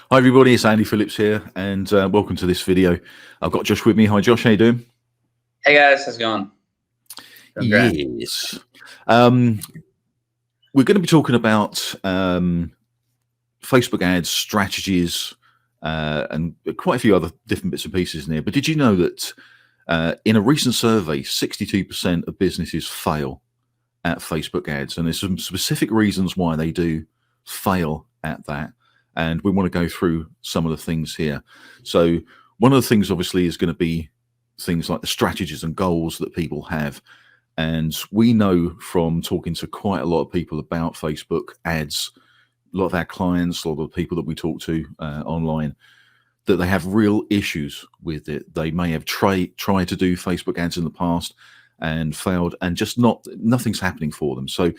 Hi everybody, it's Andy Phillips here, and welcome to this video. I've got Josh with me. Hi Josh, how you doing? Hey guys, how's it going? Yes. We're going to be talking about Facebook ads, strategies, and quite a few other different bits and pieces in here. But did you know that in a recent survey, 62% of businesses fail at Facebook ads? And there's some specific reasons why they do fail at that. And we want to go through some of the things here. So one of the things obviously is going to be things like the strategies and goals that people have. And we know from talking to quite a lot of people about Facebook ads, a lot of our clients, a lot of the people that we talk to online, that they have real issues with it. They may have tried to do Facebook ads in the past and failed, and just nothing's happening for them. So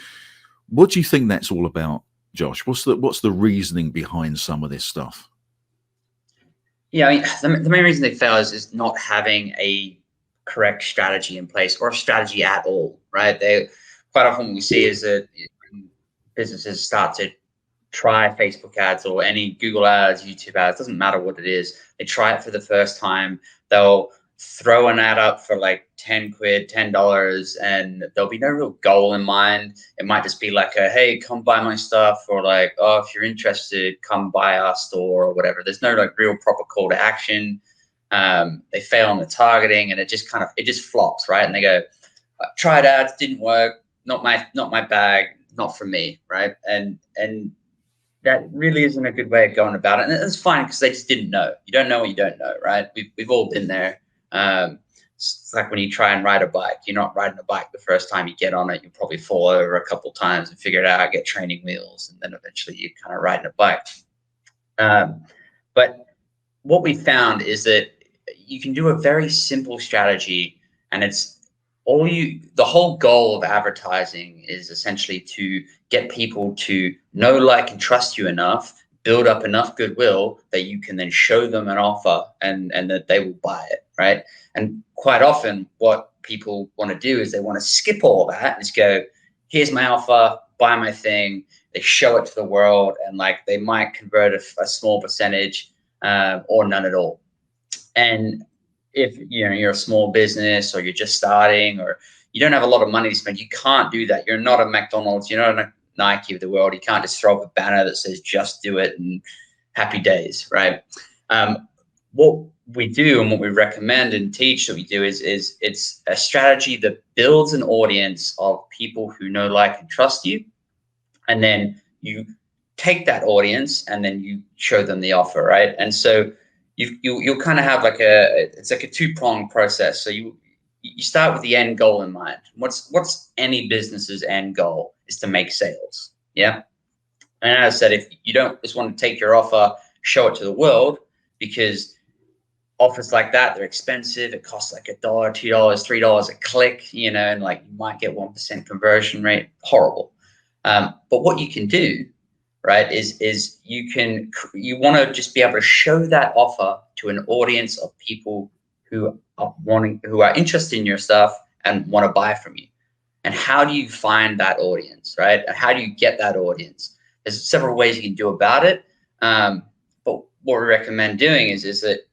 what do you think that's all about, Josh? What's the reasoning behind some of this stuff? Yeah, I mean, the main reason they fail is not having a correct strategy in place or a strategy at all, right? They quite often what we see is that businesses start to try Facebook ads or any Google ads, YouTube ads, doesn't matter what it is. They try it for the first time. They'll throw an ad up for like 10 quid, $10, and there'll be no real goal in mind. It might just be like a, hey, come buy my stuff, or like, oh, if you're interested, come buy our store or whatever. There's no like real proper call to action. They fail on the targeting, and it just flops, right? And they go, tried ads, didn't work, not my bag, not for me, right? And that really isn't a good way of going about it. And it's fine because they just didn't know. You don't know what you don't know, right? We've all been there. It's like when you try and ride a bike. You're not riding a bike the first time you get on it. You probably fall over a couple times and figure it out, get training wheels, and then eventually you're kind of riding a bike. But what we found is that you can do a very simple strategy, and the whole goal of advertising is essentially to get people to know, like, and trust you enough, build up enough goodwill that you can then show them an offer and that they will buy it, right? And quite often what people want to do is they want to skip all that and just go, here's my offer, buy my thing. They show it to the world, and like they might convert a small percentage or none at all. And if you're a small business, or you're just starting, or you don't have a lot of money to spend, you can't do that. You're not a McDonald's, you're not a Nike of the world. You can't just throw up a banner that says just do it and happy days, right? What we do and what we recommend and teach that we do is it's a strategy that builds an audience of people who know, like, and trust you. And then you take that audience and then you show them the offer, right? And so you'll kind of have it's like a two-pronged process. So you start with the end goal in mind. What's any business's end goal? Is to make sales. Yeah. And as I said, if you don't just want to take your offer, show it to the world, because offers like that, they're expensive. It costs like $1, $2, $3 a click, and like you might get 1% conversion rate. Horrible. But what you can do, right, is you want to just be able to show that offer to an audience of people who are interested in your stuff and want to buy from you. And how do you find that audience, right? And how do you get that audience? There's several ways you can do about it. But what we recommend doing is that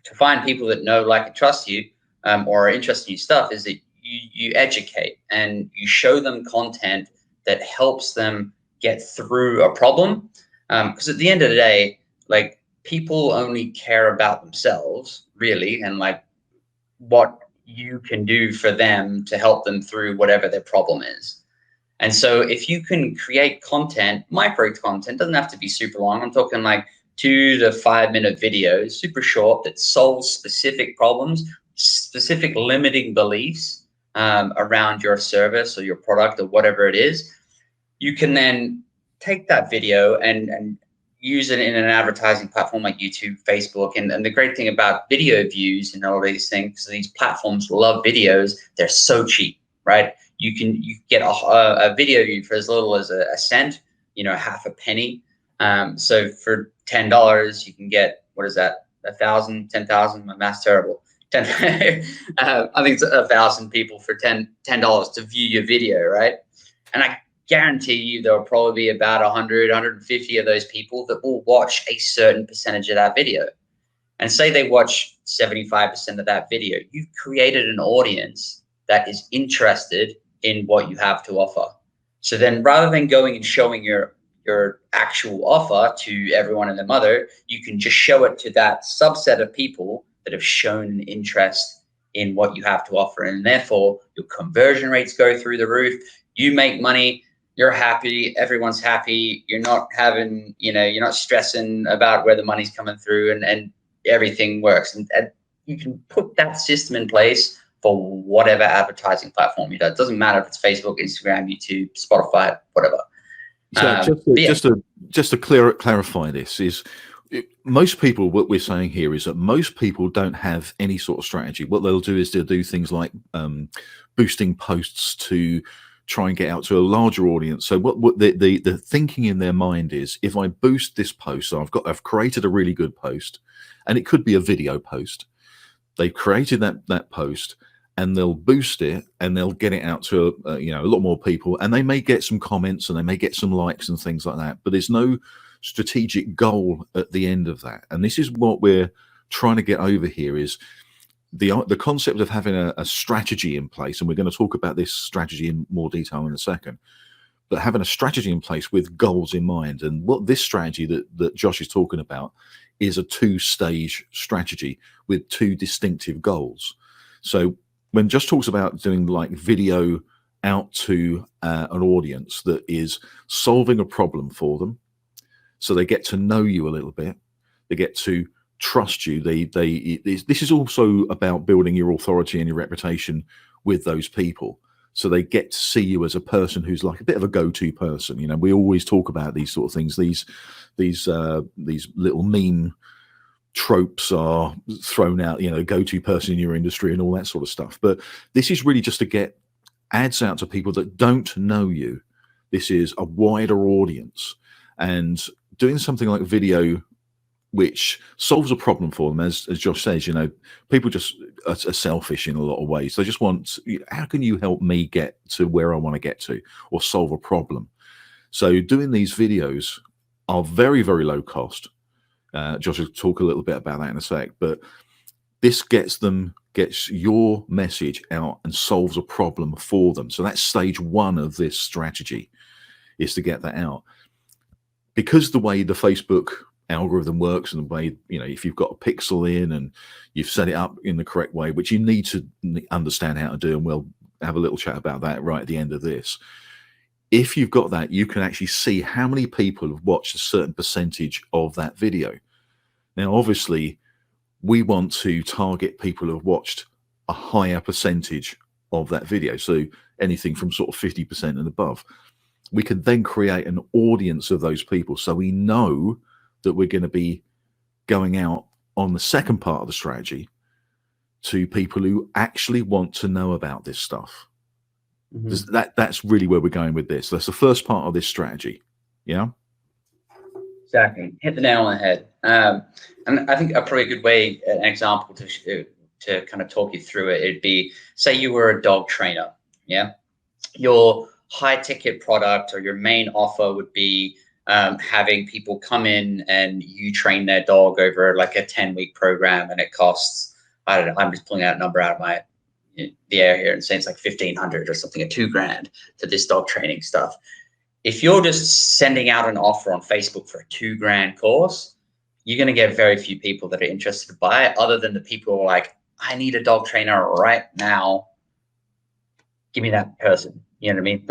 to find people that know, like, and trust you, or are interested in your stuff, is that you educate and you show them content that helps them get through a problem. Because at the end of the day, like, people only care about themselves, really, and like what you can do for them to help them through whatever their problem is. And so if you can create content, micro content, doesn't have to be super long. I'm talking like 2 to 5 minute videos, super short, that solves specific problems, specific limiting beliefs around your service or your product or whatever it is. You can then take that video and use it in an advertising platform like YouTube, Facebook. And the great thing about video views and all these things, these platforms love videos. They're so cheap, right? You get a video view for as little as a cent, half a penny. So for $10, you can get, what is that? 1,000, 10,000. My math's terrible. I think it's 1,000 people for $10 to view your video, right? And guarantee you there will probably be about 100, 150 of those people that will watch a certain percentage of that video. And say they watch 75% of that video, you've created an audience that is interested in what you have to offer. So then rather than going and showing your actual offer to everyone and their mother, you can just show it to that subset of people that have shown an interest in what you have to offer. And therefore, your conversion rates go through the roof. You make money. You're happy. Everyone's happy. You're not having, you're not stressing about where the money's coming through, and everything works. And you can put that system in place for whatever advertising platform you do. It doesn't matter if it's Facebook, Instagram, YouTube, Spotify, whatever. So just to clarify this is, most people, what we're saying here is that most people don't have any sort of strategy. What they'll do is they'll do things like boosting posts to try and get out to a larger audience. So what the thinking in their mind is, if I boost this post, so I've created a really good post, and it could be a video post. They've created that post, and they'll boost it, and they'll get it out to a lot more people, and they may get some comments, and they may get some likes and things like that. But there's no strategic goal at the end of that. And this is what we're trying to get over here, is the concept of having a strategy in place. And we're going to talk about this strategy in more detail in a second. But having a strategy in place with goals in mind. And what this strategy that Josh is talking about is a 2-stage strategy with 2 distinctive goals. So when Josh talks about doing like video out to an audience that is solving a problem for them, so they get to know you a little bit, they get to trust you. This is also about building your authority and your reputation with those people. So they get to see you as a person who's like a bit of a go-to person. We always talk about these sort of things. These little meme tropes are thrown out, go-to person in your industry and all that sort of stuff. But this is really just to get ads out to people that don't know you. This is a wider audience, and doing something like video which solves a problem for them, as Josh says, people just are selfish in a lot of ways. They just want, how can you help me get to where I want to get to, or solve a problem? So doing these videos are very, very low cost. Josh will talk a little bit about that in a sec, but this gets your message out and solves a problem for them. So that's stage 1 of this strategy, is to get that out. Because the way the Facebook algorithm works, and the way, if you've got a pixel in and you've set it up in the correct way, which you need to understand how to do, and we'll have a little chat about that right at the end of this. If you've got that, you can actually see how many people have watched a certain percentage of that video. Now, obviously, we want to target people who have watched a higher percentage of that video. So anything from sort of 50% and above. We can then create an audience of those people. So we know that we're going to be going out on the second part of the strategy to people who actually want to know about this stuff. Mm-hmm. That's really where we're going with this. That's the first part of this strategy. Yeah. Exactly. Hit the nail on the head. And I think a pretty good way, an example to kind of talk you through it, it'd be, say you were a dog trainer. Yeah. Your high ticket product or your main offer would be having people come in and you train their dog over like a 10-week program, and it costs, I don't know, I'm just pulling out a number out of the air here and saying it's like $1,500 or something, or $2,000 for this dog training stuff. If you're just sending out an offer on Facebook for a $2,000 course, you're going to get very few people that are interested to buy it, other than the people who are like, I need a dog trainer right now. Give me that person. You know what I mean?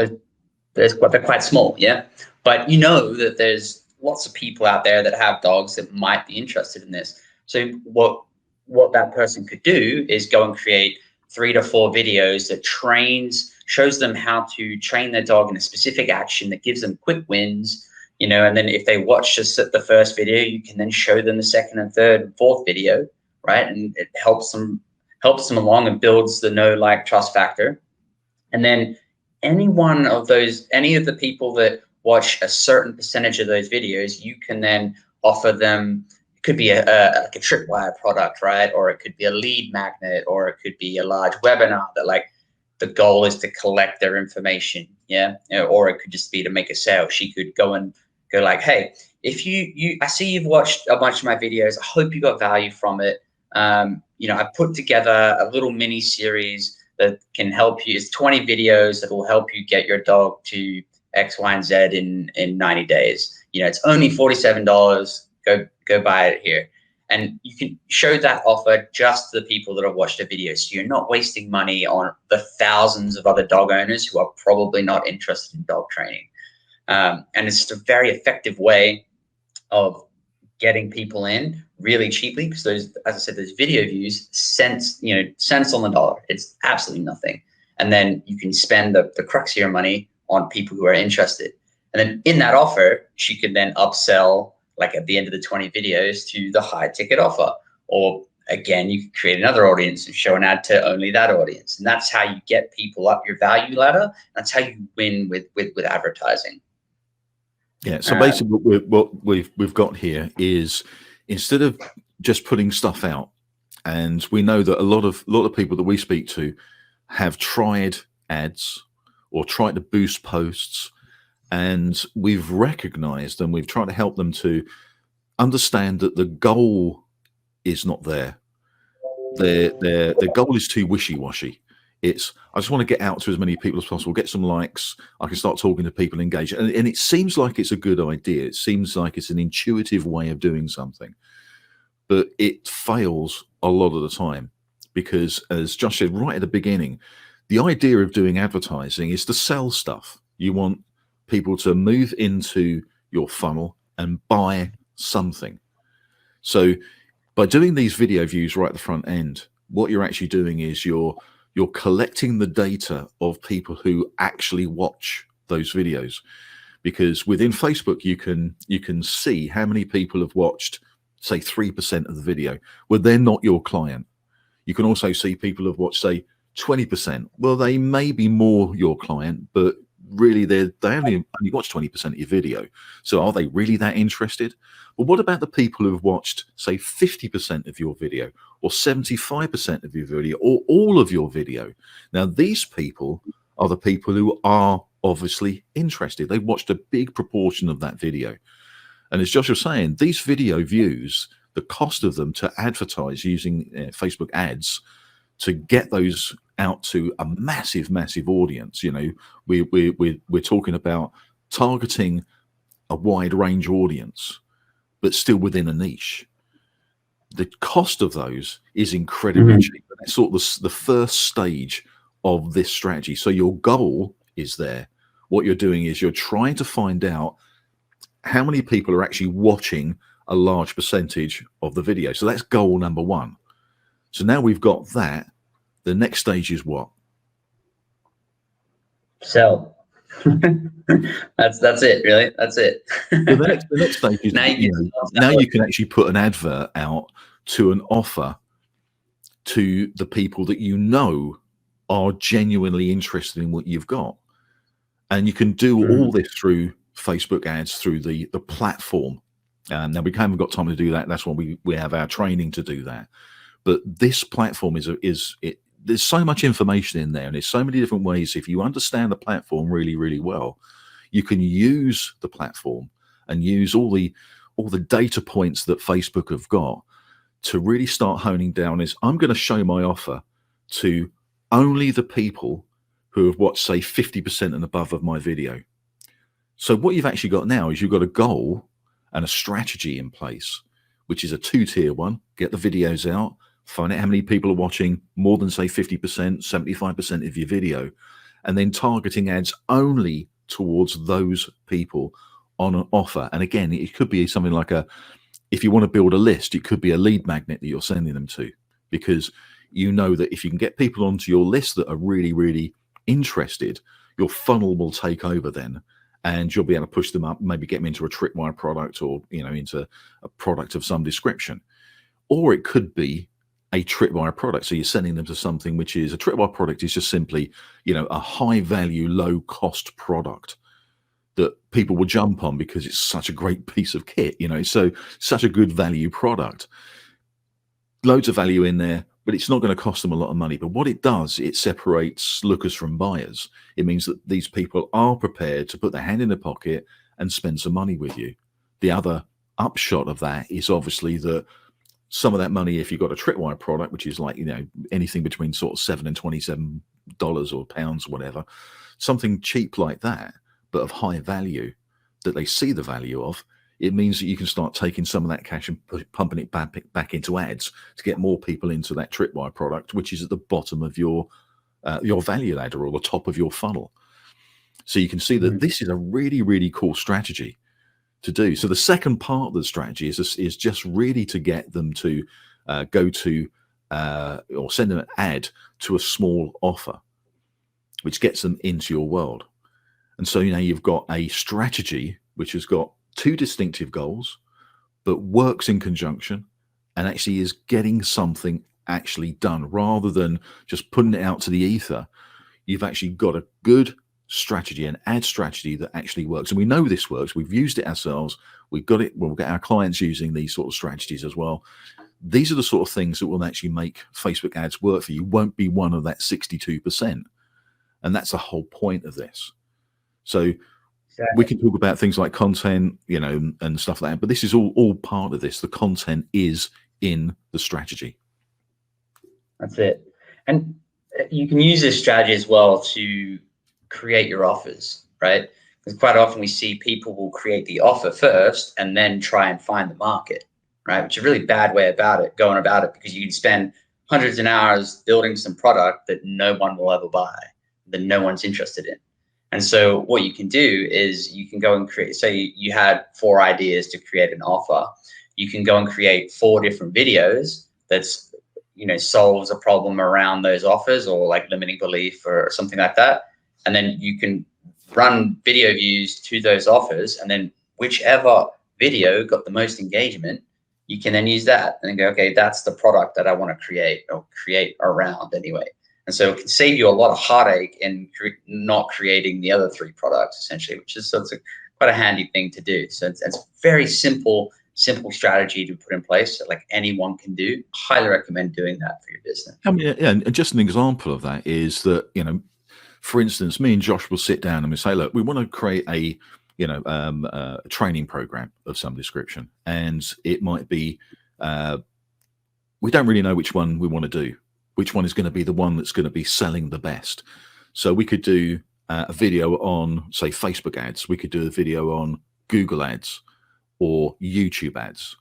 They're quite small, yeah? But you know that there's lots of people out there that have dogs that might be interested in this. So what that person could do is go and create 3 to 4 videos that shows them how to train their dog in a specific action that gives them quick wins, and then if they watch just the first video, you can then show them the second and third and fourth video, right? And it helps them along and builds the know, like, trust factor. And then any of the people that watch a certain percentage of those videos, you can then offer them, it could be a tripwire product, right? Or it could be a lead magnet, or it could be a large webinar that, like, the goal is to collect their information, yeah, or it could just be to make a sale. She could go like, hey, if I see you've watched a bunch of my videos. I hope you got value from it. I put together a little mini series that can help you. It's 20 videos that will help you get your dog to X, Y, and Z in 90 days. It's only $47. Go buy it here. And you can show that offer just to the people that have watched the video. So you're not wasting money on the thousands of other dog owners who are probably not interested in dog training. And it's just a very effective way of getting people in really cheaply, because those, as I said, those video views, cents on the dollar. It's absolutely nothing. And then you can spend the crux of your money on people who are interested. And then in that offer, she could then upsell, like at the end of the 20 videos, to the high ticket offer. Or again, you could create another audience and show an ad to only that audience. And that's how you get people up your value ladder. That's how you win with advertising. Yeah. So basically what we've got here is, instead of just putting stuff out, and we know that a lot of people that we speak to have tried ads or tried to boost posts, and we've recognized and we've tried to help them to understand that the goal is not there. Their goal is too wishy-washy. It's, I just want to get out to as many people as possible, get some likes, I can start talking to people, engage. And it seems like it's a good idea. It seems like it's an intuitive way of doing something, but it fails a lot of the time, because, as Josh said right at the beginning, the idea of doing advertising is to sell stuff. You want people to move into your funnel and buy something. So by doing these video views right at the front end, what you're actually doing is you're collecting the data of people who actually watch those videos, because within Facebook you can see how many people have watched, say, 3% of the video. Well, they're not your client. You can also see people have watched, say, 20%. Well, they may be more your client, but really they only watch 20% of your video. So are they really that interested? But what about the people who have watched, say, 50% of your video, or 75% of your video, or all of your video? Now, these people are the people who are obviously interested. They've watched a big proportion of that video. And as Josh was saying, these video views, the cost of them to advertise using Facebook ads to get those out to a massive, massive audience, we're talking about targeting a wide range audience, but still within a niche. The cost of those is incredibly cheap. That's sort of the first stage of this strategy. So your goal is there. What you're doing is you're trying to find out how many people are actually watching a large percentage of the video. So that's goal number one. So now we've got that. The next stage is what? Sell. That's it, really. That's it. Well, the next stage is now you can actually put an advert out to an offer to the people that you know are genuinely interested in what you've got. And you can do all this through Facebook ads, through the platform. Now, we haven't got time to do that. That's why we have our training to do that. But this platform there's so much information in there, and there's so many different ways. If you understand the platform really, really well, you can use the platform and use all the data points that Facebook have got to really start honing down. Is, I'm going to show my offer to only the people who have watched, say, 50% and above of my video. So what you've actually got now is you've got a goal and a strategy in place, which is a 2-tier one. Get the videos out, find out how many people are watching more than, say, 50%, 75% of your video, and then targeting ads only towards those people on an offer. And again, it could be something like if you want to build a list, it could be a lead magnet that you're sending them to, because you know that if you can get people onto your list that are really, really interested, your funnel will take over then, and you'll be able to push them up, maybe get them into a tripwire product, or into a product of some description. Or it could be a tripwire product. So you're sending them to something which is a tripwire product, is just simply, a high value, low cost product that people will jump on because it's such a great piece of kit, so such a good value product. Loads of value in there, but it's not going to cost them a lot of money. But what it does, it separates lookers from buyers. It means that these people are prepared to put their hand in their pocket and spend some money with you. The other upshot of that is obviously that some of that money, if you've got a tripwire product, which is like, anything between sort of $7 and $27 or pounds or whatever, something cheap like that, but of high value that they see the value of, it means that you can start taking some of that cash and pumping it back into ads to get more people into that tripwire product, which is at the bottom of your value ladder or the top of your funnel. So you can see that this is a really, really cool strategy to do. So the second part of the strategy is just really to get them to go to or send them an ad to a small offer, which gets them into your world. And so you've got a strategy which has got two distinctive goals, but works in conjunction and actually is getting something actually done rather than just putting it out to the ether. You've actually got a good strategy, an ad strategy that actually works. And we know this works. We've used it ourselves. We've got it. We'll get our clients using these sort of strategies as well. These are the sort of things that will actually make Facebook ads work for you. You won't be one of that 62%. And that's the whole point of this. So we can talk about things like content, and stuff like that, but this is all part of this. The content is in the strategy. That's it. And you can use this strategy as well to create your offers, right? Because quite often we see people will create the offer first and then try and find the market, right? Which is a really bad way going about it, because you can spend hundreds of hours building some product that no one will ever buy, that no one's interested in. And so what you can do is you can go and create, say you had 4 ideas to create an offer. You can go and create 4 different videos that's, solves a problem around those offers, or like limiting belief or something like that. And then you can run video views to those offers, and then whichever video got the most engagement, you can then use that and then go, okay, that's the product that I want to create around anyway. And so it can save you a lot of heartache in not creating the other 3 products, essentially, which is quite a handy thing to do. So it's very simple strategy to put in place that like anyone can do. Highly recommend doing that for your business. I mean, yeah, and just an example of that is that, for instance, me and Josh will sit down and we say, look, we want to create a training program of some description. And it might be, we don't really know which one we want to do, which one is going to be the one that's going to be selling the best. So we could do a video on, say, Facebook ads. We could do a video on Google ads or YouTube ads,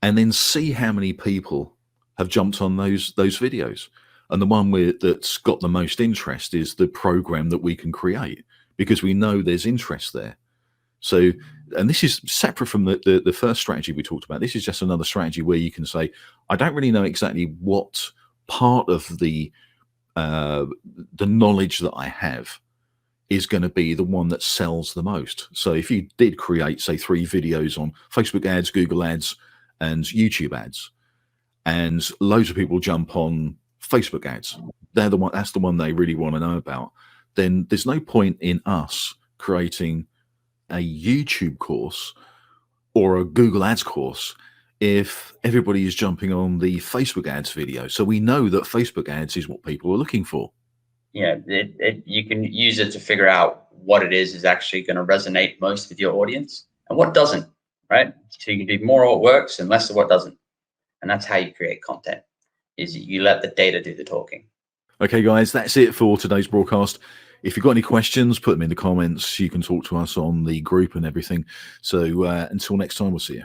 and then see how many people have jumped on those videos. And the one that's got the most interest is the program that we can create, because we know there's interest there. So, and this is separate from the first strategy we talked about. This is just another strategy where you can say, I don't really know exactly what part of the knowledge that I have is going to be the one that sells the most. So if you did create, say, 3 videos on Facebook ads, Google ads, and YouTube ads, and loads of people jump on Facebook ads, that's the one they really want to know about, then there's no point in us creating a YouTube course or a Google ads course if everybody is jumping on the Facebook ads video. So we know that Facebook ads is what people are looking for. Yeah, you can use it to figure out what it is actually going to resonate most with your audience and what doesn't, right? So you can do more of what works and less of what doesn't. And that's how you create content, is you let the data do the talking. Okay, guys, that's it for today's broadcast. If you've got any questions, put them in the comments. You can talk to us on the group and everything. So until next time, we'll see you.